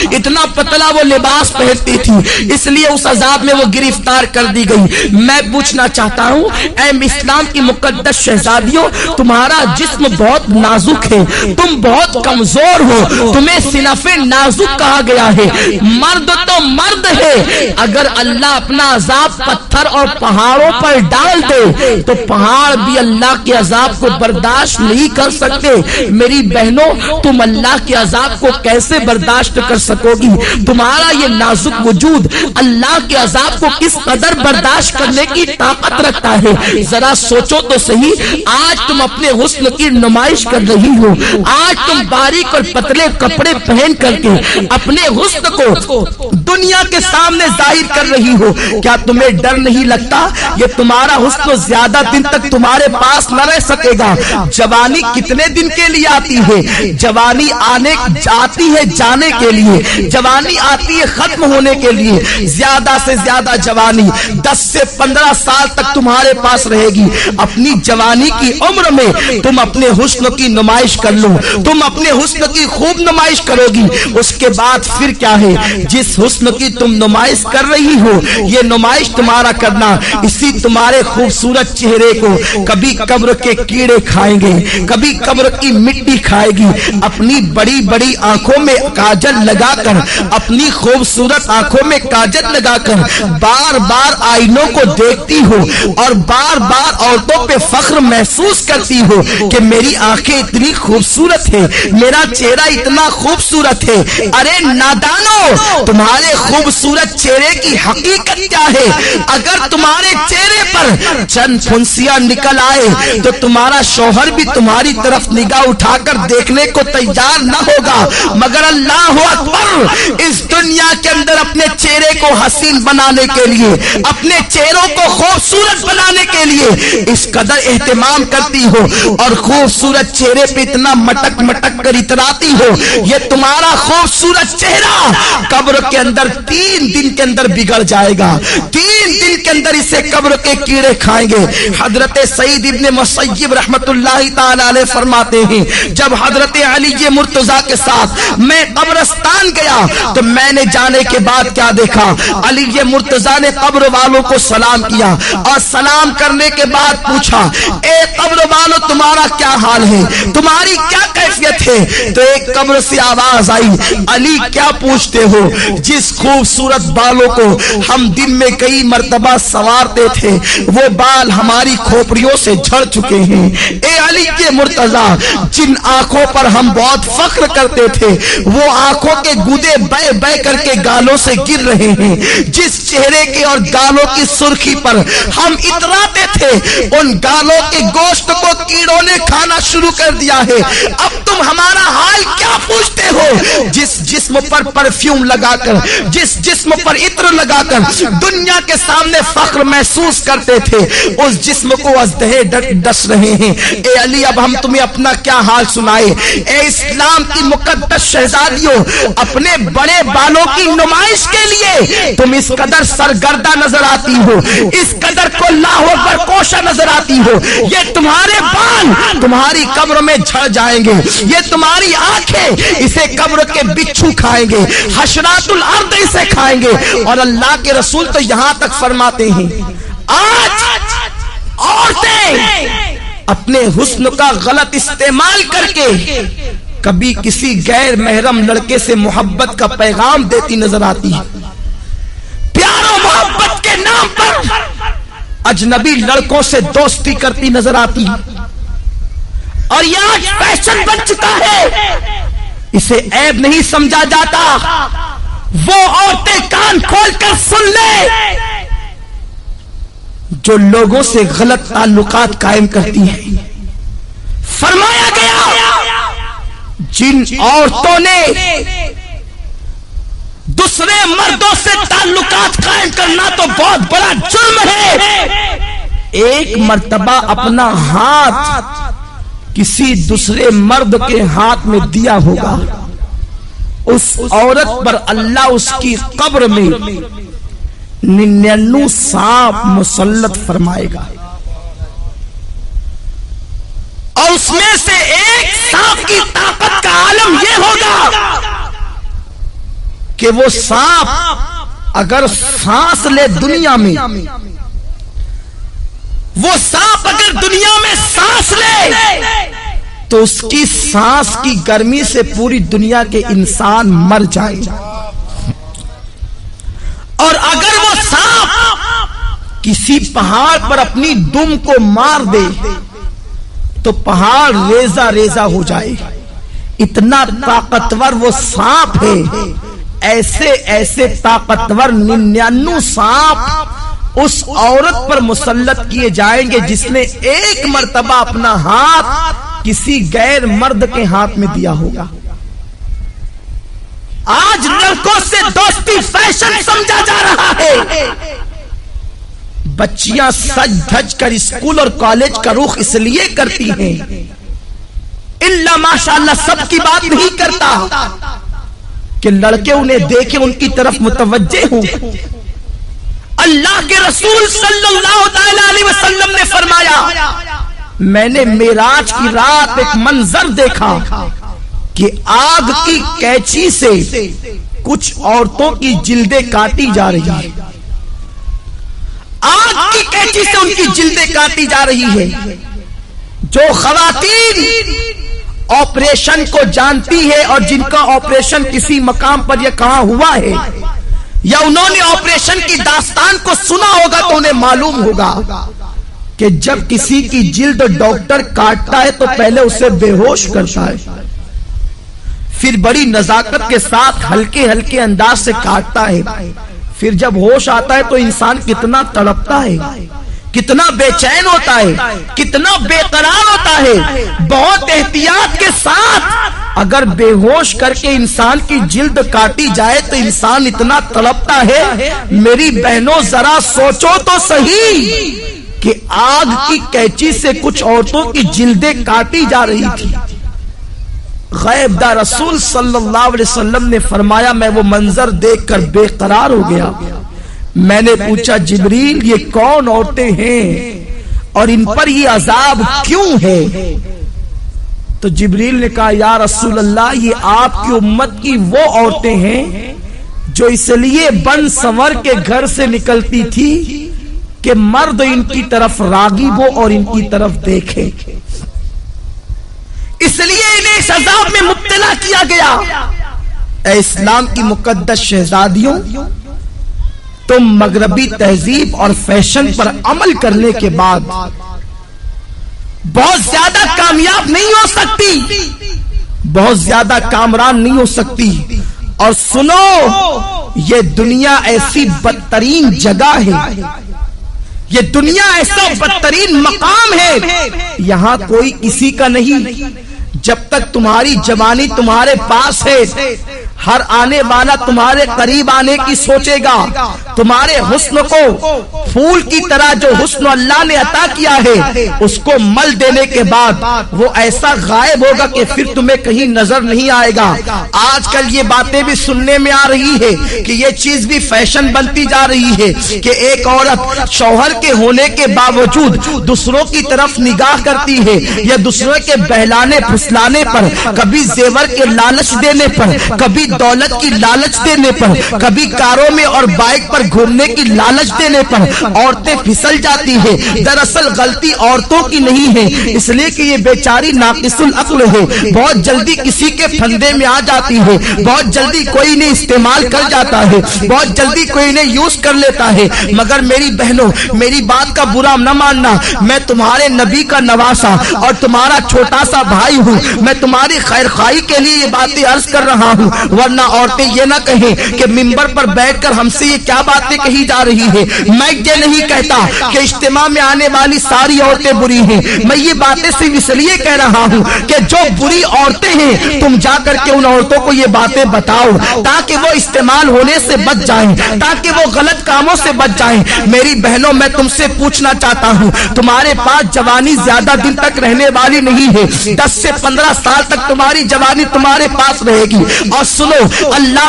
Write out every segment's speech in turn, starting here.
اتنا پتلا وہ لباس پہنتی تھی، اس لیے اس عذاب میں وہ گرفتار کر دی گئی۔ میں پوچھنا چاہتا ہوں اے اسلام کی مقدس شہزادیوں، تمہارا جسم بہت نازک ہے، تم بہت کمزور ہو، تمہیں صنف نازک کہا گیا ہے۔ مرد تو مرد ہے، اگر اللہ اپنا عذاب پتھر اور پہاڑوں پر ڈال دے تو پہاڑ بھی اللہ کے عذاب کو برداشت نہیں کر سکتے۔ میری بہنوں، تم اللہ کے عذاب کو کیسے برداشت کر سکو گی؟ تمہارا یہ نازک وجود اللہ کے عذاب کو کس قدر برداشت کرنے کی طاقت رکھتا ہے؟ ذرا سوچو تو صحیح، آج تم اپنے حسن کی نمائش کر رہی ہو، آج تم باریک اور پتلے کپڑے پہن کر کے اپنے حسن کو دنیا کے سامنے ظاہر کر رہی ہو۔ کیا تمہیں ڈر نہیں لگتا یہ تمہارا حسن زیادہ دن تک تمہارے پاس نہ رہ سکے گا؟ جوانی کتنے دن کے لیے آتی ہے؟ جوانی آتی ہے جانے کے لیے، جوانی آتی ہے ختم ہونے کے لیے۔ زیادہ سے زیادہ جوانی 10 سے 15 سال تک تمہارے پاس رہے گی۔ اپنی جوانی کی عمر میں تم اپنے حسن کی نمائش کر لو، تم اپنے حسن کی خوب نمائش کرو گی۔ اس کے بعد پھر کیا ہے؟ جس حسن کی تم نمائش کر رہی ہو، یہ نمائش تمہارا کرنا اسی تمہارے خوبصورت چہرے کو کبھی قبر کے کیڑے کھائیں گے، کبھی قبر کی مٹی کھائے گی۔ اپنی بڑی بڑی آنکھوں میں کاجل لگا کر، اپنی خوبصورت آنکھوں میں کاجل لگا کر بار بار آئینوں کو دیکھتی ہو اور بار بار عورتوں پہ فخر محسوس کرتی ہو کہ میری آنکھیں اتنی خوبصورت ہے، میرا چہرہ اتنا خوبصورت ہے۔ ارے نادانو، تمہارے خوبصورت چہرے کی حقیقت کیا ہے؟ اگر تمہارے چہرے پر چند پھنسیاں نکل آئے تو تمہارا شوہر بھی تمہاری طرف نگاہ اٹھا کر دیکھنے کو تیار نہ ہوگا، مگر اللہ اکبر، اس دنیا کے اندر اپنے چہرے کو حسین بنانے کے لیے، اپنے چہروں کو خوبصورت بنانے کے لیے اس قدر اہتمام کرتی ہو اور خوبصورت چہرے پہ اتنا مٹک مٹک کر اتراتی ہو۔ یہ تمہارا خوبصورت چہرہ قبر کے اندر 3 دن کے اندر بگڑ جائے گا، 3 دن کے اندر اسے قبر کے کیڑے کھائیں گے۔ حضرت سعید ابن مسیب رحمت اللہ تعالی علیہ فرماتے ہیں، جب حضرت علی مرتضیٰ کے ساتھ میں قبرستان گیا تو میں نے جانے کے بعد کیا دیکھا؟ علی مرتضیٰ نے قبر والوں کو سلام کیا اور سلام کرنے کے بعد پوچھا، اے قبر والوں، تمہارا کیا حال ہے؟ تمہاری کیا کیفیت ہے؟ تو ایک قبر سے آواز آئی، علی کیا پوچھتے ہو؟ جس خوبصورت بالوں کو ہم دن میں کئی مرتبہ سنوارتے تھے وہ بال ہماری کھوپڑیوں سے جھڑ چکے ہیں۔ اے علی کے مرتضیٰ، جن آنکھوں پر ہم بہت فخر کرتے تھے وہ آنکھوں کے گودے بہ بہ کر کے گالوں سے گر رہے ہیں۔ جس چہرے کے اور گالوں کی سرخی پر ہم اتراتے تھے ان گالوں کے گوشت کو کیڑوں نے کھانا شروع کر دیا ہے۔ اب تم ہمارا حال کیا پوچھتے ہو؟ جس جسم پر پرفیوم لگا کر، جس جسم پر عطر لگا کر دنیا کے سامنے فخر محسوس کرتے تھے، اس جسم کو ازدہے ڈس رہے ہیں۔ اے علی، اب ہم تمہیں اپنا کیا حال سنائے؟ اے اسلام کی مقدس شہزادیوں، اپنے بڑے بالوں کی نمائش کے لیے تم اس قدر سرگردہ نظر آتی ہو، اس قدر کو اللہ اکبر کوشا نظر آتی ہو۔ یہ تمہارے بال تمہاری قبر میں جھڑ جائیں گے، یہ تمہاری آنکھیں اسے قبر کے بچھو کھائیں گے، حشرات الارض اسے کھائیں گے۔ اور اللہ کے رسول تو یہاں تک فرماتے ہیں، آج عورتیں اپنے حسن کا غلط استعمال کر کے کبھی کسی غیر محرم لڑکے سے محبت کا پیغام دیتی نظر آتی ہے، پیار و محبت کے نام پر اجنبی لڑکوں سے دوستی کرتی نظر آتی ہے، اور یہ آج فیشن بن چکا ہے، اسے عیب نہیں سمجھا جاتا۔ وہ عورتیں کان کھول کر سن لے جو لوگوں سے غلط تعلقات قائم کرتی ہیں۔ فرمایا گیا جن عورتوں نے دوسرے مردوں سے تعلقات قائم کرنا تو بہت بڑا جرم ہے، ایک مرتبہ اپنا ہاتھ کسی دوسرے مرد کے ہاتھ میں دیا ہوگا، اس عورت پر اللہ اس کی قبر میں 99 سانپ مسلط فرمائے گا، اور اس میں سے ایک سانپ کی طاقت کا عالم یہ ہوگا کہ وہ سانپ اگر سانس لے دنیا میں، وہ سانپ اگر دنیا میں سانس لے تو اس کی سانس کی گرمی سے پوری دنیا کے انسان مر جائیں، اور اگر وہ سانپ کسی پہاڑ پر اپنی دم کو مار دے تو پہاڑ ریزہ ریزہ ہو جائے، اتنا طاقتور وہ سانپ ہے۔ ایسے ایسے طاقتور 99 سانپ اس عورت پر مسلط کیے جائیں گے جس نے ایک مرتبہ اپنا ہاتھ کسی غیر مرد کے ہاتھ میں دیا ہوگا۔ آج لڑکوں سے دوستی فیشن سمجھا جا رہا ہے، بچیاں سج دھج کر اسکول اور کالج کا رخ اس لیے کرتی ہیں، اللہ ماشاءاللہ سب کی بات نہیں کرتا کہ لڑکے انہیں دیکھیں، ان کی طرف متوجہ ہوں۔ اللہ کے رسول صلی اللہ علیہ وسلم نے فرمایا، میں نے معراج کی رات ایک منظر دیکھا کہ آگ کی کینچی سے کچھ عورتوں کی جلدیں کاٹی جا رہی ہیں، آگ کی کینچی سے ان کی جلدیں کاٹی جا رہی ہے۔ جو خواتین آپریشن کو جانتی ہے اور جن کا آپریشن کسی مقام پر یہ کہاں ہوا ہے یا انہوں نے آپریشن کی داستان کو سنا ہوگا تو انہیں معلوم ہوگا کہ جب کسی کی جلد ڈاکٹر کاٹتا ہے تو پہلے اسے بے ہوش کرتا ہے، پھر بڑی نزاکت کے ساتھ ہلکے ہلکے انداز سے کاٹتا ہے، پھر جب ہوش آتا ہے تو انسان کتنا تڑپتا ہے، کتنا بے چین ہوتا ہے، کتنا بے قرار ہوتا ہے۔ بہت احتیاط کے ساتھ اگر بے ہوش کر کے انسان کی جلد کاٹی جائے تو انسان اتنا تڑپتا ہے۔ میری بہنوں ذرا سوچو تو صحیح کہ آگ کی کینچی سے کچھ عورتوں کی جلدیں کاٹی جا رہی تھی۔ غیب دار رسول صلی اللہ علیہ وسلم نے فرمایا، میں وہ منظر دیکھ کر بے قرار ہو گیا۔ میں نے پوچھا، جبریل یہ کون عورتیں ہیں اور ان پر یہ عذاب کیوں ہے؟ تو جبریل نے کہا، یا رسول اللہ یہ آپ کی امت کی وہ عورتیں ہیں جو اس لیے بن سنور کے گھر سے نکلتی تھی کہ مرد ان کی طرف راغب ہو اور ان کی طرف دیکھے، اس لیے انہیں اس عذاب میں مبتلا کیا گیا۔ اے اسلام کی مقدس شہزادیوں، تم مغربی تہذیب اور فیشن پر عمل کرنے کے بعد بہت زیادہ کامیاب نہیں ہو سکتی، بہت زیادہ کامران نہیں ہو سکتی۔ اور سنو، یہ دنیا ایسی بدترین جگہ ہے، یہ دنیا ایسا بدترین مقام ہے، یہاں کوئی کسی کا نہیں۔ جب تک تمہاری جوانی تمہارے پاس ہے، ہر آنے والا تمہارے قریب آنے کی سوچے گا، تمہارے حسن کو پھول کی طرح جو حسن اللہ نے عطا کیا ہے اس کو مل دینے کے بعد وہ ایسا غائب ہوگا کہ پھر تمہیں کہیں نظر نہیں آئے گا۔ آج کل یہ باتیں بھی سننے میں آ رہی ہے کہ یہ چیز بھی فیشن بنتی جا رہی ہے کہ ایک عورت شوہر کے ہونے کے باوجود دوسروں کی طرف نگاہ کرتی ہے، یا دوسروں کے بہلانے پھسلانے پر، کبھی زیور کے لالچ دینے پر، کبھی دولت کی لالچ دینے پر، کبھی کاروں میں اور بائک پر گھومنے کی لالچ دینے پر عورتیں پھسل جاتی ہیں۔ دراصل غلطی عورتوں کی نہیں ہے، اس لیے کہ یہ بیچاری ناقص العقل ہے، بہت جلدی کسی کے پھندے میں آ جاتی ہے، بہت جلدی کوئی نے استعمال کر جاتا ہے، بہت جلدی کوئی نے یوز کر لیتا ہے۔ مگر میری بہنوں، میری بات کا برا نہ ماننا، میں تمہارے نبی کا نواسا اور تمہارا چھوٹا سا بھائی ہوں، میں تمہاری خیر خواہی کے لیے یہ باتیں عرض کر رہا ہوں، ورنہ عورتیں یہ نہ کہیں کہ منبر پر بیٹھ کر ہم سے یہ کیا باتیں کہی جا رہی ہے۔ میں یہ نہیں کہتا کہ اجتماع میں آنے والی ساری عورتیں بری ہیں، میں یہ باتیں صرف اس لیے کہہ رہا ہوں کہ جو بری عورتیں ہیں تم جا کر کے ان عورتوں کو یہ باتیں بتاؤ تاکہ وہ استعمال ہونے سے بچ جائیں، تاکہ وہ غلط کاموں سے بچ جائیں۔ میری بہنوں، میں تم سے پوچھنا چاہتا ہوں، تمہارے پاس جوانی زیادہ دن تک رہنے والی نہیں ہے، 10 سے 15 سال تک تمہاری جوانی تمہارے پاس رہے گی۔ اور سنو، اللہ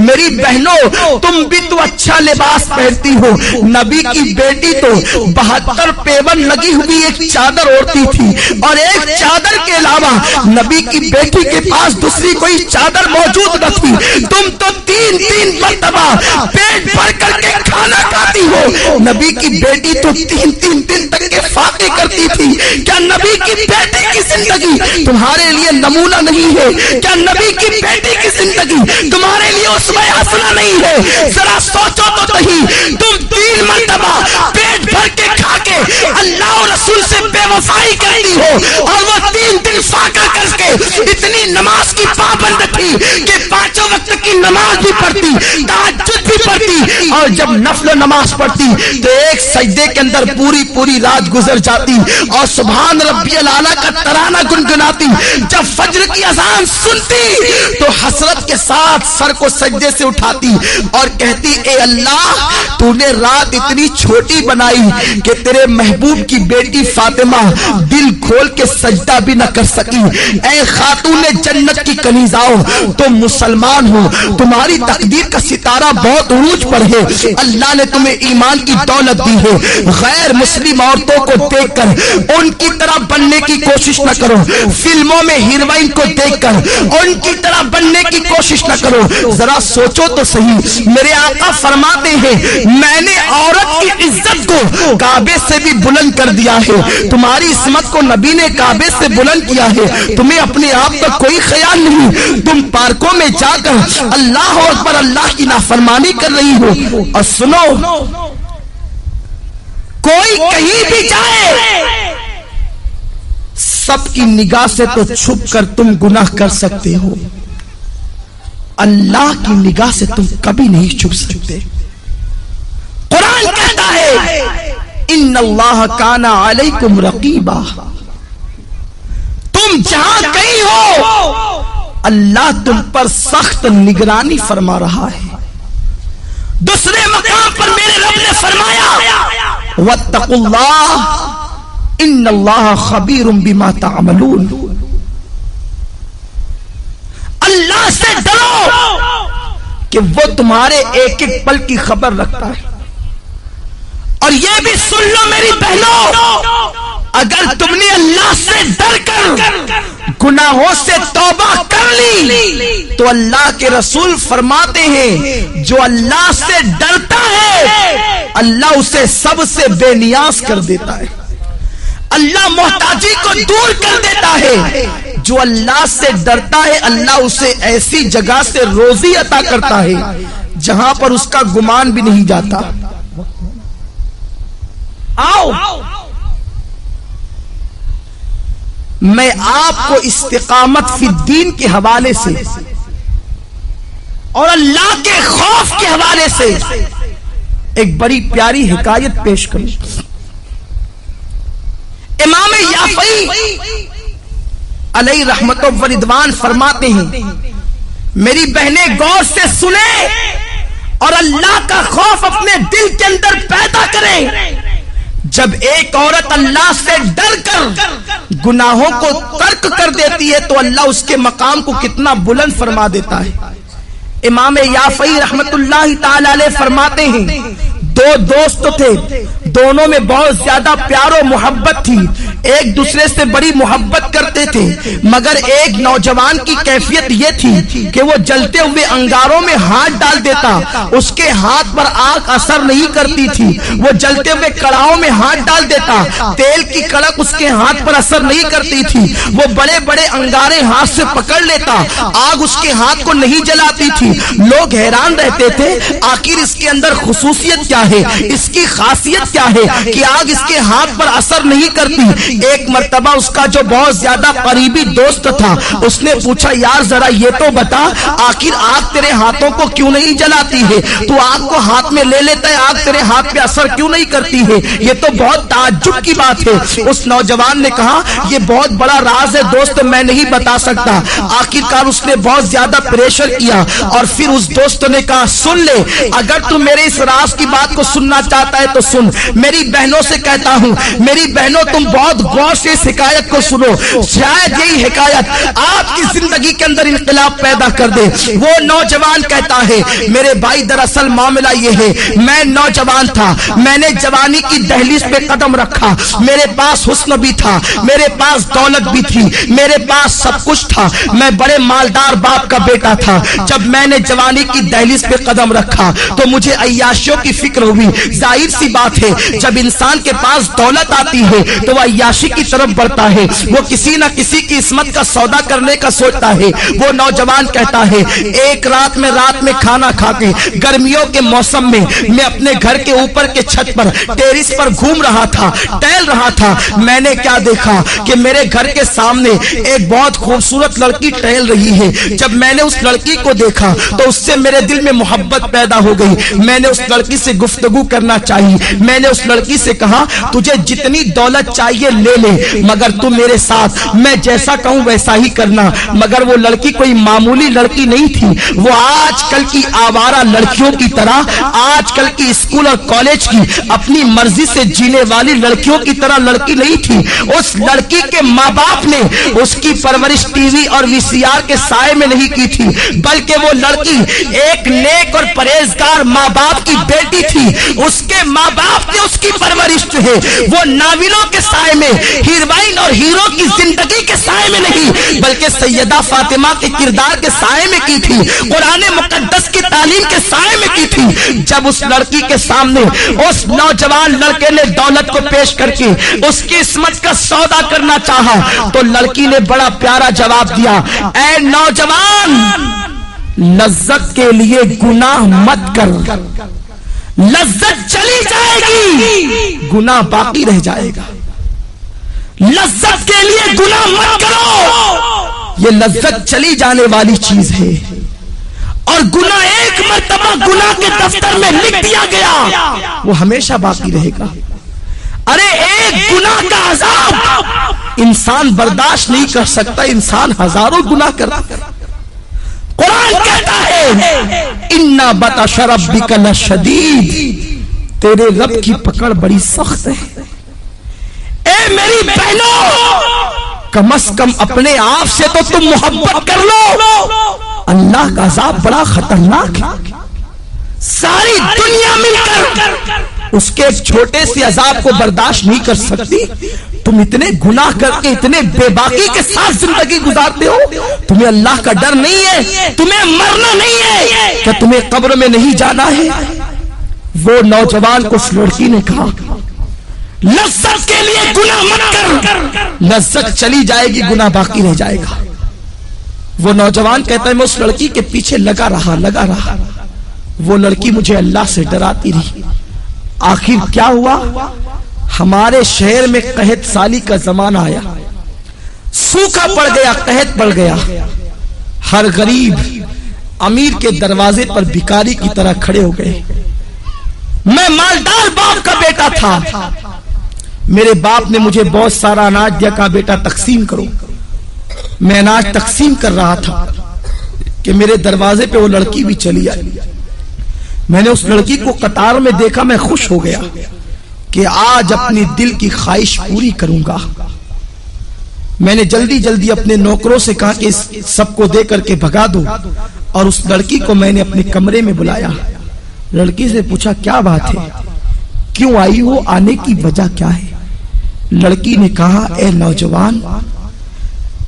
میری بہنوں تم بھی تو اچھا لباس پہنتی ہو، نبی کی بیٹی تو 72 پیون لگی ہوئی ایک چادر اوڑھتی تھی، اور ایک چادر کے علاوہ نبی کی بیٹی کے پاس دوسری کوئی چادر موجود نہ تھی۔ تم تو تین مرتبہ پیٹ بھر کر کے کھانا کھاتی ہو، نبی کی بیٹی تو تین دن تک کے فاقے کرتی تھی۔ کیا نبی کی بیٹی کی زندگی تمہارے لیے نمونہ نہیں ہے؟ کیا نبی کی بیٹی کی زندگی تمہارے لیے اسوہ حسنہ نہیں ہے؟ ذرا سوچو تو صحیح، تم 3 مرتبہ پیٹ بھر کے کھا کے اللہ اور رسول سے بے وفائی کرتی ہو، اور وہ 3 دن فاقہ کر کے اتنی نماز کی پابند تھی کہ 5 وقت کی نماز بھی پڑھتی، تہجد بھی پڑھتی، اور جب نفل نماز پڑھتی تو ایک سجدے کے اندر پوری رات گزر جاتی اور سبحان ربی الاعلیٰ کا ترانہ گنگناتی۔ جب فجر کی اذان سنتی تو حسرت کے ساتھ سر کو سجدے سے اٹھاتی اور کہتی اے اللہ تو نے رات اتنی چھوٹی بنائی کہ تیرے محبوب کی بیٹی فاطمہ دل کھول کے سجدہ بھی نہ کر سکی۔ اے خاتون جنت کی کنیزاؤ تم مسلمان ہو، تمہاری تقدیر کا ستارہ بہت عروج پر ہے، اللہ نے تمہیں ایمان کی دولت دی ہے، غیر مسلم عورتوں کو دیکھ کر ان کی طرح بننے کی کوشش نہ کرو، فلموں میں ہیروئن کو دیکھ کر ان کی طرح بننے کی کوشش نہ کرو۔ ذرا سوچو تو صحیح، میرے آقا فرماتے ہیں میں نے عورت کی عزت کو کعبے سے بھی بلند کر دیا ہے، تمہاری عصمت کو نبی نے کعبے سے بلند کیا ہے، تمہیں اپنے آپ کا کوئی خیال نہیں، تم پارکوں میں جا کر اللہ اکبر اللہ کی نافرمانی کر رہی ہو۔ اور سنو، کوئی کہیں بھی جائے سب کی نگاہ سے تو چھپ کر تم گناہ کر سکتے ہو، اللہ کی نگاہ سے تم کبھی نہیں چھپ سکتے۔ قرآن کہتا ہے ان اللہ کان علیکم رقیبا، تم جہاں کہیں ہو اللہ تم پر سخت نگرانی فرما رہا ہے۔ دوسرے مقام پر میرے رب نے فرمایا واتقوا اللہ ان اللہ خبیر بما تعملون، اللہ سے ڈرو کہ وہ تمہارے ایک ایک پل کی خبر رکھتا ہے۔ اور یہ بھی سن لو میری بہنوں، اگر تم نے اللہ سے ڈر کر گناہوں سے توبہ کر لی تو اللہ کے رسول فرماتے ہیں جو اللہ سے ڈرتا ہے اللہ اسے سب سے بے نیاز کر دیتا ہے، اللہ محتاجی کو دور کر دیتا ہے۔ جو اللہ سے ڈرتا ہے اللہ اسے ایسی جگہ سے روزی عطا کرتا ہے جہاں پر اس کا گمان بھی نہیں جاتا۔ آؤ میں آپ کو استقامت فی الدین کے حوالے سے اور اللہ کے خوف کے حوالے سے ایک بڑی پیاری حکایت پیش کروں۔ امام یافعی علیہ رحمت و رضوان فرماتے ہیں میری بہنیں غور سے سنیں اور اللہ کا خوف اپنے دل کے اندر پیدا کریں۔ جب ایک عورت اللہ سے ڈر کر گناہوں کو ترک کر دیتی ہے تو اللہ اس کے مقام کو کتنا بلند فرما دیتا ہے۔ امام یافعی رحمت اللہ تعالی علیہ فرماتے ہیں دو دوست تھے، دونوں میں بہت زیادہ پیار و محبت تھی، ایک دوسرے سے بڑی محبت کرتے تھے، مگر ایک نوجوان کی کیفیت یہ تھی کہ وہ جلتے ہوئے انگاروں میں ہاتھ ڈال دیتا، اس کے ہاتھ پر آگ اثر نہیں کرتی تھی، وہ جلتے ہوئے کڑاہوں میں ہاتھ ڈال دیتا، تیل کی کڑک اس کے ہاتھ پر اثر نہیں کرتی تھی، وہ بڑے بڑے انگارے ہاتھ سے پکڑ لیتا، آگ اس کے ہاتھ کو نہیں جلاتی تھی۔ لوگ حیران رہتے تھے آخر اس کے اندر خصوصیت کیا ہے، اس کی خاصیت کیا ہے کہ آگ اس کے ہاتھ پر اثر نہیں کرتی۔ ایک مرتبہ اس کا جو بہت زیادہ قریبی دوست تھا اس نے پوچھا یار ذرا یہ تو بتا آخر آگ تیرے ہاتھوں کو کیوں نہیں جلاتی ہے، تو آگ کو ہاتھ میں لے لیتا ہے آگ تیرے ہاتھ پہ اثر کیوں نہیں کرتی ہے، یہ تو بہت تعجب کی بات ہے۔ اس نوجوان نے کہا یہ بہت بڑا راز ہے دوست، میں نہیں بتا سکتا۔ آخرکار اس نے بہت زیادہ پریشر کیا اور پھر اس دوست نے کہا سن لے، اگر تو میرے اس راز کی بات کو سننا چاہتا ہے تو سن، میری بہنوں سے کہتا ہوں، میری بہنوں تم بہت غور سے اس حکایت کو سنو، شاید یہی حکایت آپ کی زندگی کے اندر انقلاب پیدا کر دے۔ وہ نوجوان کہتا ہے میرے بھائی دراصل معاملہ یہ ہے، میں نوجوان تھا، میں نے جوانی کی دہلیز پہ قدم رکھا، میرے پاس حسن بھی تھا، میرے پاس دولت بھی تھی، میرے پاس سب کچھ تھا، میں بڑے مالدار باپ کا بیٹا تھا۔ جب میں نے جوانی کی دہلیز پہ قدم رکھا تو مجھے عیاشیوں کی فکر ہوئی۔ ظاہر سی بات ہے جب انسان کے پاس دولت آتی ہے تو وہ عیاشی کی طرف بڑھتا ہے، وہ کسی نہ کسی کی عصمت کا سودا کرنے کا سوچتا ہے۔ وہ نوجوان کہتا ہے ایک رات میں کھانا کھا کے گرمیوں کے موسم میں اپنے گھر کے اوپر کے چھت پر ٹیرس پر گھوم رہا تھا، ٹہل رہا تھا، میں نے کیا دیکھا کہ میرے گھر کے سامنے ایک بہت خوبصورت لڑکی ٹہل رہی ہے۔ جب میں نے اس لڑکی کو دیکھا تو اس سے میرے دل میں محبت پیدا ہو گئی، میں نے اس لڑکی سے گفتگو کرنا چاہی، میں نے اس لڑکی سے کہا تجھے جتنی دولت چاہیے لے لے مگر تو میرے ساتھ میں جیسا کہوں ویسا ہی کرنا۔ مگر وہ لڑکی کوئی معمولی لڑکی نہیں تھی، وہ آج کل کی آوارہ لڑکیوں کی طرح، آج کل کی اسکول اور کالج کی اپنی مرضی سے جینے والی لڑکیوں کی طرح لڑکی نہیں تھی۔ اس لڑکی کے ماں باپ نے اس کی پرورش ٹی وی اور وی سی آر کے سائے میں نہیں کی تھی، بلکہ وہ لڑکی ایک نیک اور پرہیزگار ماں باپ کی بیٹی تھی۔ اس کے ماں باپ نے اس کی پرورش جو ہے وہ ناولوں کے سائے میں، ہیروئن اور ہیرو کی زندگی کے سائے میں نہیں بلکہ سیدہ فاطمہ کے کردار کے سائے میں کی تھی، قرآن مقدس کی تعلیم کے سائے میں کی تھی۔ جب اس لڑکی کے سامنے اس نوجوان لڑکے نے دولت کو پیش کر کے اس کی عصمت کا سودا کرنا چاہا تو لڑکی نے بڑا پیارا جواب دیا، اے نوجوان لذت کے لیے گناہ مت کر، لذت چلی جائے گی گناہ باقی رہ جائے گا۔ لذت کے لیے گناہ مت کرو، یہ لذت چلی جانے والی چیز ہے، اور گناہ ایک مرتبہ گناہ کے دفتر میں لکھ دیا گیا وہ ہمیشہ باقی رہے گا۔ ارے ایک گناہ کا عذاب انسان برداشت نہیں کر سکتا، انسان ہزاروں گناہ کرتا ہے۔ قرآن کہتا ہے اِنَّ بَطْشَ رَبِّكَ لَشَدِيدٌ، تیرے رب کی پکڑ بڑی سخت ہے۔ اے میری بہنوں کم از کم اپنے آپ سے تو تم محبت کر لو، اللہ کا عذاب بڑا خطرناک ہے۔ ساری دنیا مل کر اس کے ایک چھوٹے سے عذاب کو برداشت نہیں کر سکتی، تم اتنے گناہ کر کے اتنے بے باکی کے ساتھ زندگی گزارتے ہو، تمہیں اللہ کا ڈر نہیں ہے، تمہیں مرنا نہیں ہے، کیا تمہیں قبر میں نہیں جانا ہے؟ وہ نوجوان کو اس لڑکی نے کہا لذت کے لیے گناہ مت کر، لذت چلی جائے گی گناہ باقی رہ جائے گا۔ وہ نوجوان کہتا ہے میں اس لڑکی کے پیچھے لگا رہا، وہ لڑکی مجھے اللہ سے ڈراتی رہی۔ آخر کیا ہوا؟ ہمارے شہر میں قحط سالی کا زمانہ آیا، سوکھا پڑ گیا، قحط پڑ گیا، ہر غریب امیر کے دروازے پر بھکاری کی طرح کھڑے ہو گئے۔ میں مالدار باپ کا بیٹا تھا، میرے باپ نے مجھے بہت سارا اناج دیا، کہا بیٹا تقسیم کرو۔ میں اناج تقسیم کر رہا تھا کہ میرے دروازے پہ وہ لڑکی بھی چلی آئی۔ میں نے اس لڑکی کو قطار میں دیکھا، میں خوش ہو گیا کہ آج اپنی دل کی خواہش پوری کروں گا۔ میں نے جلدی اپنے نوکروں سے کہا کہ اس سب کو دے کر کے بھگا دو، اور اس لڑکی کو میں نے اپنے کمرے میں بلایا۔ لڑکی سے پوچھا کیا بات ہے، کیوں آئی ہو، آنے کی وجہ کیا ہے؟ لڑکی نے کہا اے نوجوان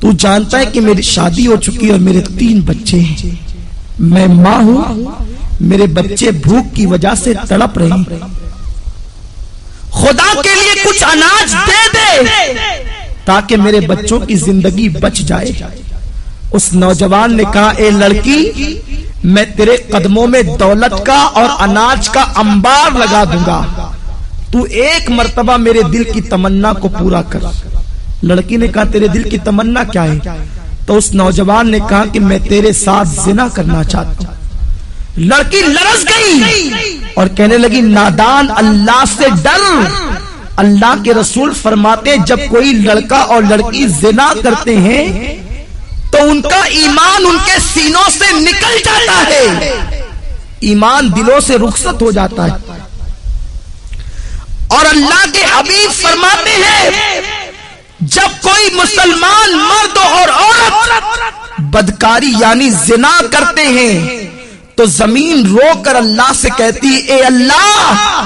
تو جانتا ہے کہ میری شادی ہو چکی اور میرے 3 بچے ہیں، میں ماں ہوں، میرے بچے بھوک کی وجہ سے تڑپ رہے ہیں، خدا کے لیے کچھ اناج دے دے تاکہ میرے بچوں کی زندگی بچ جائے۔ اس نوجوان نے کہا اے لڑکی میں تیرے قدموں میں دولت کا اور اناج کا انبار لگا دوں گا، تو ایک مرتبہ میرے دل کی تمنا کو پورا کر۔ لڑکی نے کہا تیرے دل کی تمنا کیا ہے؟ تو اس نوجوان نے کہا کہ میں تیرے ساتھ زنا کرنا چاہتا ہوں۔ لڑکی لرز گئی اور کہنے لگی نادان اللہ سے ڈر، اللہ کے رسول فرماتے جب کوئی لڑکا اور لڑکی زنا کرتے ہیں تو ان کا ایمان ان کے سینوں سے نکل جاتا ہے، ایمان دلوں سے رخصت ہو جاتا ہے، اور اللہ کے حبیب فرماتے ہیں جب کوئی مسلمان مرد اور عورت بدکاری یعنی زنا کرتے ہیں تو زمین رو کر اللہ سے کہتی اے اللہ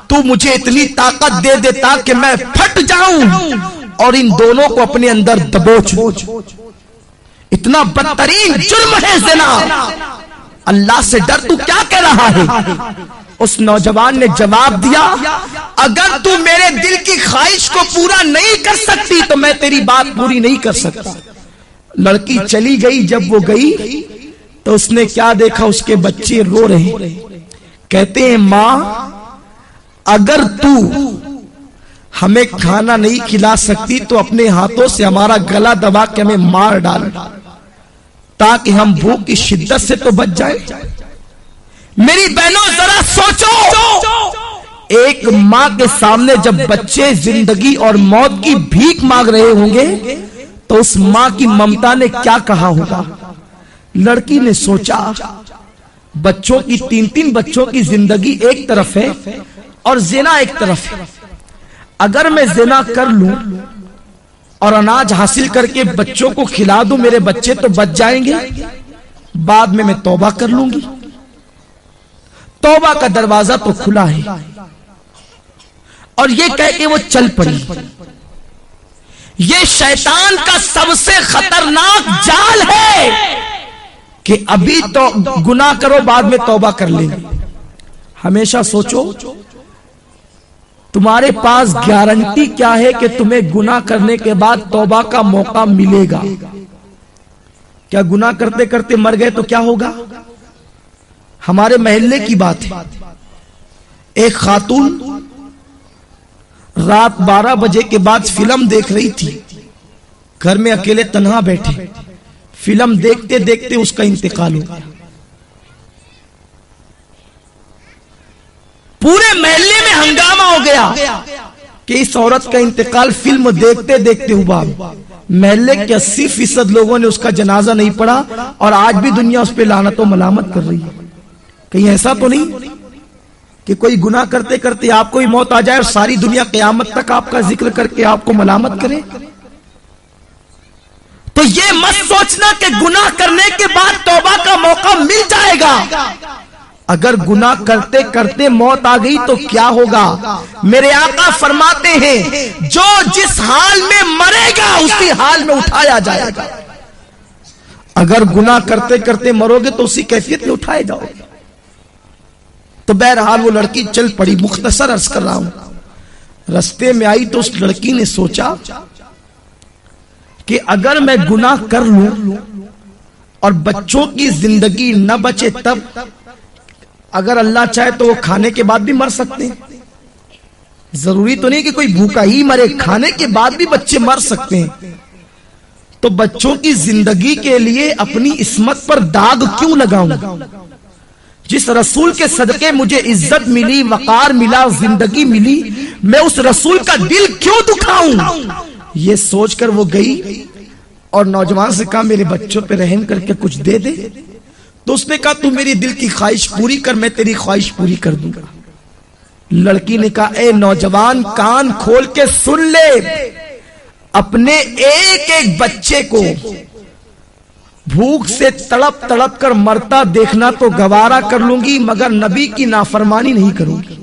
تو مجھے اتنی طاقت دے دیتا کہ میں پھٹ جاؤں اور ان دونوں کو اپنے اندر دبوچ. اتنا بدترین جرم ہے زنا. اللہ سے ڈر، تو کیا کہہ رہا ہے؟ اس نوجوان نے جواب دیا اگر تو میرے دل کی خواہش کو پورا نہیں کر سکتی تو میں تیری بات پوری نہیں کر سکتا. لڑکی چلی گئی. جب وہ گئی تو اس نے کیا دیکھا؟ اس کے بچے رو رہے. کہتے ہیں ماں اگر تو ہمیں کھانا نہیں کھلا سکتی تو اپنے ہاتھوں سے ہمارا گلا دبا کے ہمیں مار ڈال تاکہ ہم بھوک کی شدت سے تو بچ جائیں. میری بہنوں ذرا سوچو، ایک ماں کے سامنے جب بچے زندگی اور موت کی بھیک مانگ رہے ہوں گے تو اس ماں کی ممتا نے کیا کہا ہوگا؟ لڑکی نے سوچا بچوں کی 3 بچوں کی زندگی ایک طرف ہے اور زنا ایک طرف ہے. اگر میں زنا کر لوں اور اناج حاصل کر کے بچوں کو کھلا دوں میرے بچے تو بچ جائیں گے، بعد میں توبہ کر لوں گی. توبہ کا دروازہ تو کھلا ہے. اور یہ کہہ کے وہ چل پڑی. یہ شیطان کا سب سے خطرناک جال ہے کہ ابھی تو گناہ کرو بعد میں توبہ کر لیں. ہمیشہ سوچو تمہارے پاس گارنٹی کیا ہے کہ تمہیں گناہ کرنے کے بعد توبہ کا موقع ملے گا؟ کیا گناہ کرتے کرتے مر گئے تو کیا ہوگا؟ ہمارے محلے کی بات ہے. ایک خاتون رات 12 بجے کے بعد فلم دیکھ رہی تھی. گھر میں اکیلے تنہا بیٹھے فلم دیکھتے دیکھتے اس کا انتقال ہو گیا. پورے محلے میں ہنگامہ ہو گیا کہ اس عورت کا انتقال فلم دیکھتے دیکھتے ہوا. محلے کے 80% لوگوں نے اس کا جنازہ نہیں پڑھا اور آج بھی دنیا اس پہ لعنت و ملامت کر رہی ہے. کہیں ایسا تو نہیں کہ کوئی گناہ کرتے کرتے آپ کو ہی موت آ جائے اور ساری دنیا قیامت تک آپ کا ذکر کر کے آپ کو ملامت کرے؟ تو یہ مت سوچنا کہ گناہ کرنے کے بعد توبہ کا موقع مل جائے گا. اگر گناہ کرتے کرتے موت آ گئی تو کیا ہوگا؟ میرے آقا فرماتے ہیں جو جس حال میں مرے گا اسی حال میں اٹھایا جائے گا. اگر گناہ کرتے کرتے مرو گے تو اسی کیفیت میں اٹھائے جاؤ گے. تو بہرحال وہ لڑکی چل پڑی. مختصر عرض کر رہا ہوں. رستے میں آئی تو اس لڑکی نے سوچا کہ اگر میں گناہ کر لوں اور بچوں کی زندگی نہ بچے تب اگر اللہ چاہے تو وہ کھانے کے بعد بھی مر سکتے ہیں. ضروری تو نہیں کہ کوئی بھوکا ہی مرے، کھانے کے بعد بھی بچے مر سکتے ہیں. تو بچوں کی زندگی کے لیے اپنی عصمت پر داغ کیوں لگاؤں؟ جس رسول کے صدقے مجھے عزت ملی، وقار ملا، زندگی ملی، میں اس رسول کا دل کیوں دکھاؤں؟ یہ سوچ کر وہ گئی اور نوجوان سے کہا میرے بچوں پہ رحم کر کے کچھ دے دے. تو اس نے کہا تو میری دل کی خواہش پوری کر، میں تیری خواہش پوری کر دوں گا. لڑکی نے کہا اے نوجوان کان کھول کے سن لے، اپنے ایک ایک بچے کو بھوک سے تڑپ تڑپ کر مرتا دیکھنا تو گوارا کر لوں گی مگر نبی کی نافرمانی نہیں کروں گی،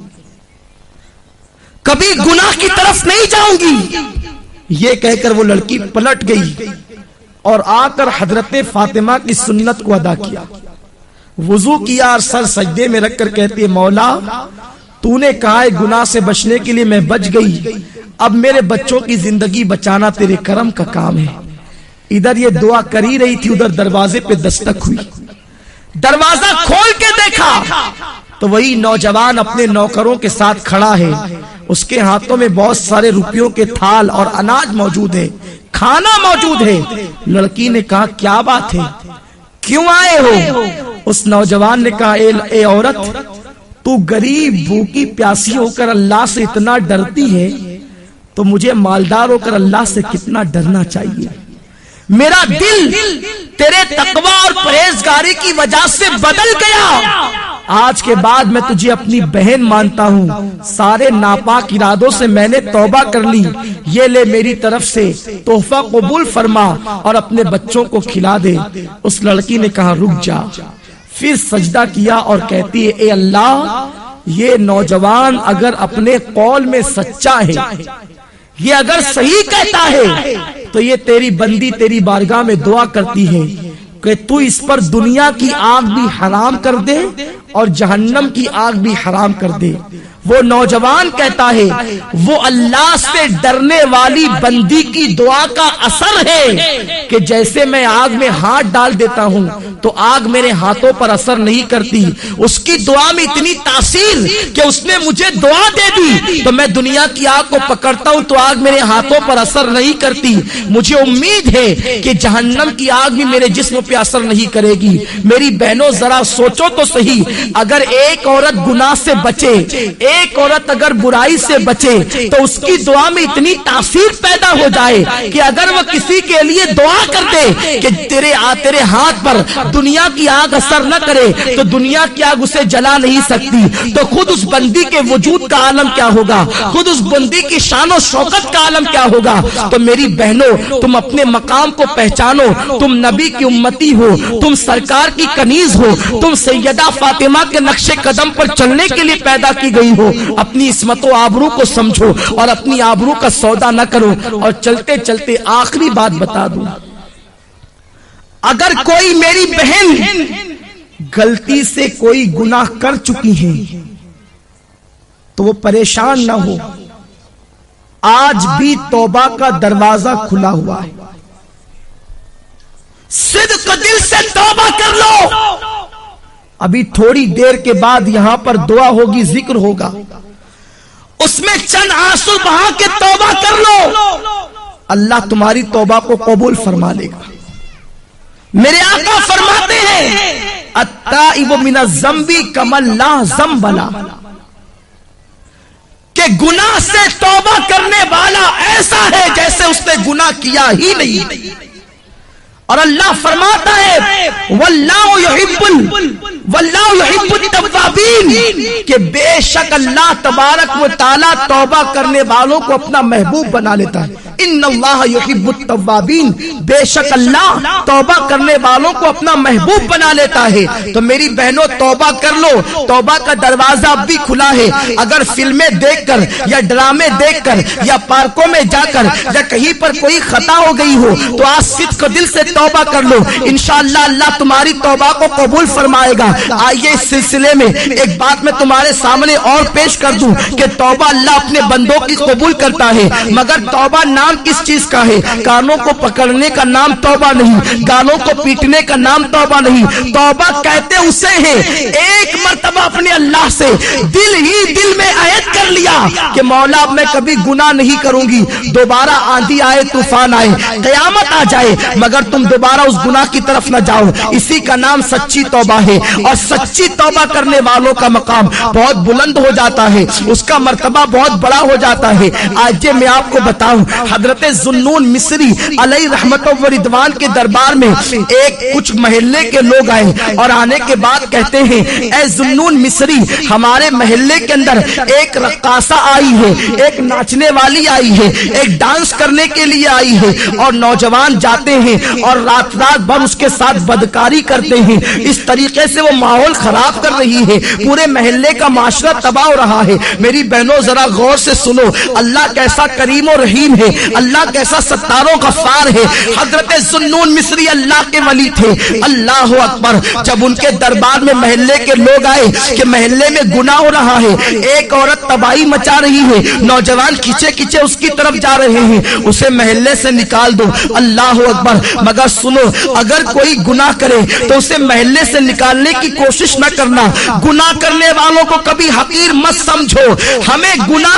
کبھی گناہ کی طرف نہیں جاؤں گی. یہ کہہ کر وہ لڑکی پلٹ گئی اور آ کر حضرت فاطمہ کی سنت کو ادا کیا. وضو کیا اور سر سجدے میں رکھ کر کہتی ہے مولا تو نے کہا ہے گناہ سے بچنے کے لیے میں بچ گئی، اب میرے بچوں کی زندگی بچانا تیرے کرم کا کام ہے. ادھر یہ دعا کر ہی رہی تھی، ادھر دروازے پہ دستک ہوئی. دروازہ کھول کے دیکھا تو وہی نوجوان اپنے نوکروں کے ساتھ کھڑا ہے. اس کے ہاتھوں میں بہت سارے روپیوں کے تھال اور اناج موجود ہے، کھانا موجود ہے. لڑکی نے کہا کیا بات ہے، کیوں آئے ہو؟ اس نوجوان نے کہا اے عورت تو غریب بھوکی پیاسی ہو کر اللہ سے اتنا ڈرتی ہے تو مجھے مالدار ہو کر اللہ سے کتنا ڈرنا چاہیے. میرا دل تیرے تقوی اور پرہیزگاری کی وجہ سے بدل گیا آج کے بعد میں تجھے اپنی بہن مانتا ہوں، سارے ناپاک ارادوں سے میں نے توبہ کر لی، یہ لے میری طرف سے تحفہ قبول فرما اور اپنے بچوں کو کھلا دے۔ اس لڑکی نے کہا رک جا، پھر سجدہ کیا اور کہتی ہے اے اللہ، یہ نوجوان اگر اپنے قول میں سچا ہے، یہ اگر صحیح کہتا ہے تو یہ تیری بندی تیری بارگاہ میں دعا کرتی ہے کہ تو اس پر دنیا کی آگ بھی حرام کر دے اور جہنم کی آگ بھی حرام کر دے۔ وہ نوجوان کہتا ہے وہ اللہ سے ڈرنے والی بندی کی دعا کا اثر ہے کہ جیسے میں آگ میں ہاتھ ڈال دیتا ہوں تو آگ میرے ہاتھوں پر اثر نہیں کرتی، اس کی دعا میں اتنی تاثیر کہ اس نے مجھے دعا دے دی تو میں دنیا کی آگ کو پکڑتا ہوں تو آگ میرے ہاتھوں پر اثر نہیں کرتی۔ مجھے امید ہے کہ جہنم کی آگ بھی میرے جسم پہ اثر نہیں کرے گی۔ میری بہنوں ذرا سوچو تو صحیح، اگر ایک عورت گناہ سے بچے، ایک عورت اگر برائی سے بچے تو اس کی دعا میں اتنی تاثیر پیدا ہو جائے کہ اگر وہ کسی کے لیے دعا کر دے کہ تیرے ہاتھ پر دنیا کی آگ اثر نہ کرے تو دنیا کی آگ اسے جلا نہیں سکتی، تو خود اس بندی کے وجود کا عالم کیا ہوگا، خود اس بندی کی شان و شوکت کا عالم کیا ہوگا۔ تو میری بہنوں تم اپنے مقام کو پہچانو، تم نبی کی امتی ہو، تم سرکار کی کنیز ہو، تم سیدہ فاطمہ کے نقش قدم پر چلنے کے لیے پیدا کی گئی ہو۔ اپنی عصمت و آبرو کو سمجھو اور اپنی آبرو کا سودا نہ کرو۔ اور چلتے چلتے آخری بات بتا دوں، اگر کوئی میری بہن غلطی سے کوئی گناہ کر چکی ہے تو وہ پریشان نہ ہو، آج بھی توبہ کا دروازہ کھلا ہوا ہے، صدق دل سے توبہ کر لو۔ ابھی تھوڑی دیر کے بعد یہاں پر دعا ہوگی، ذکر ہوگا، اس میں چند آنسو بہا کے توبہ کر لو، اللہ تمہاری توبہ کو قبول فرما لے گا۔ میرے آقا فرماتے ہیں التائب من الذنب کمن لا ذنب لہ، کہ گناہ سے توبہ کرنے والا ایسا ہے جیسے اس نے گناہ کیا ہی نہیں۔ اور اللہ فرماتا ہے واللہ یحب التوابین، کہ بے شک اللہ تبارک و تعالی توبہ کرنے والوں کو اپنا محبوب بنا لیتا ہے۔ ان اللہ یحب التوابین، بے شک اللہ توبہ کرنے والوں کو اپنا محبوب بنا لیتا ہے۔ تو میری بہنوں توبہ کر لو، توبہ کا دروازہ اب بھی کھلا ہے۔ اگر فلمیں دیکھ کر یا ڈرامے دیکھ کر یا پارکوں میں جا کر یا کہیں پر کوئی خطا ہو گئی ہو تو آج صدق دل سے توبہ کر لو، انشاءاللہ اللہ تمہاری توبہ کو قبول فرمائے گا۔ آئیے اس سلسلے میں ایک بات میں تمہارے سامنے اور پیش کر دوں کہ توبہ اللہ اپنے بندوں کی قبول کرتا ہے، مگر توبہ نام کس چیز کا ہے؟ کانوں کو پکڑنے کا نام توبہ نہیں، گالوں کو پیٹنے کا نام توبہ نہیں۔ توبہ کہتے اسے ہیں ایک مرتبہ اپنے اللہ سے دل ہی دل میں عہد کر لیا کہ مولا میں کبھی گناہ نہیں کروں گی، دوبارہ آندھی آئے طوفان آئے قیامت آ جائے مگر تم دوبارہ اس گناہ کی طرف نہ جاؤ، اسی کا نام سچی توبہ ہے۔ اور سچی توبہ کرنے والوں کا مقام بہت بلند ہو جاتا ہے، اس کا مرتبہ بہت بڑا ہو جاتا ہے۔ آج میں آپ کو بتاؤں، حضرت ذوالنون مصری علیہ رحمت و رضوان کے دربار میں ایک کچھ محلے کے لوگ آئے اور آنے کے بعد کہتے ہیں اے ذوالنون مصری، ہمارے محلے کے اندر ایک رقاصہ آئی ہے، ایک ناچنے والی آئی ہے، ایک ڈانس کرنے کے لیے آئی ہے، اور نوجوان جاتے ہیں اور رات بھر اس کے ساتھ بدکاری کرتے ہیں، اس طریقے سے وہ ماحول خراب کر رہی ہے، پورے محلے کا معاشرہ تباہ ہو رہا ہے۔ میری بہنوں ذرا غور سے سنو، اللہ کیسا کریم و رحیم ہے، اللہ کیسا ستار و غفار ہے۔ حضرت ذوالنون مصری اللہ کے ولی تھے، اللہ اکبر۔ جب ان کے دربار میں محلے کے لوگ آئے کہ محلے میں گناہ ہو رہا ہے، ایک عورت تباہی مچا رہی ہے، نوجوان کھچے کھچے اس کی طرف جا رہے ہیں، اسے محلے سے نکال دو۔ اللہ اکبر۔ مگر سنو، اگر کوئی گناہ کرے تو اسے محلے سے نکالنے کی کوشش نہ کرنا، گناہ کرنے والوں کو کبھی حقیر مت سمجھو، ہمیں گناہ